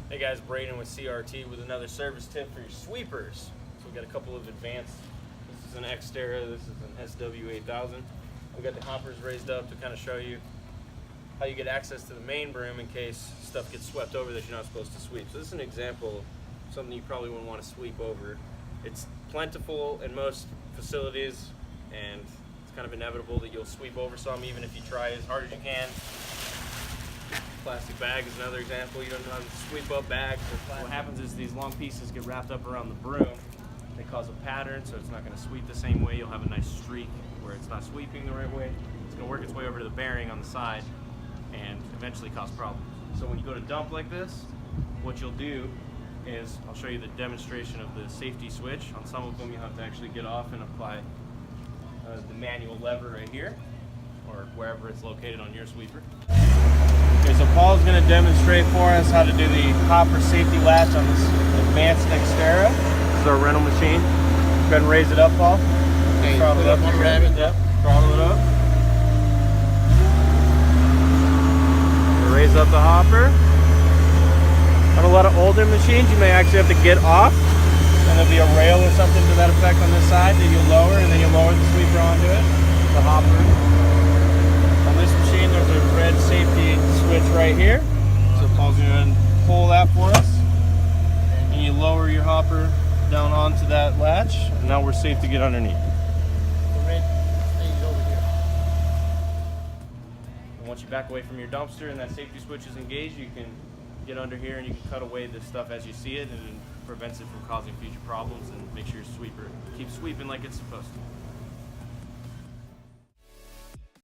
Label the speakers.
Speaker 1: Hey guys, Braden with CRT with another service tip for your sweepers. So we've got a couple of advanced. This is an Exterra, this is an SW8000. We've got the hoppers raised up to kind of show you how you get access to the main broom in case stuff gets swept over that you're not supposed to sweep. So this is an example of something you probably wouldn't want to sweep over. It's plentiful in most facilities and it's kind of inevitable that you'll sweep over some even if you try as hard as you can. Plastic bag is another example. You don't know how to sweep up bags. What happens is these long pieces get wrapped up around the broom. They cause a pattern, so it's not going to sweep the same way. You'll have a nice streak where it's not sweeping the right way. It's going to work its way over to the bearing on the side and eventually cause problems. So when you go to dump like this, what you'll do is, I'll show you the demonstration of the safety switch. On some of them you'll have to actually get off and apply the manual lever right here, or wherever it's located on your sweeper. Okay, so Paul's going to demonstrate for us how to do the hopper safety latch on this advanced Exterra. This is our rental machine. Go ahead and raise it up, Paul.
Speaker 2: Okay,
Speaker 1: Throttle it up
Speaker 2: on the rabbit.
Speaker 1: Yep, throttle it up. Raise up the hopper. On a lot of older machines, you may actually have to get off, and there'll be a rail or something to that effect on this side that you'll lower, and then you'll lower the sweeper onto it, the hopper. On this machine, there's a red safety switch right here. So Paul's going to pull that for us, and you lower your hopper down onto that latch, and now we're safe to get underneath.
Speaker 2: The red stays over here.
Speaker 1: And once you back away from your dumpster and that safety switch is engaged, you can get under here and you can cut away this stuff as you see it, and it prevents it from causing future problems and make sure your sweeper keeps sweeping like it's supposed to.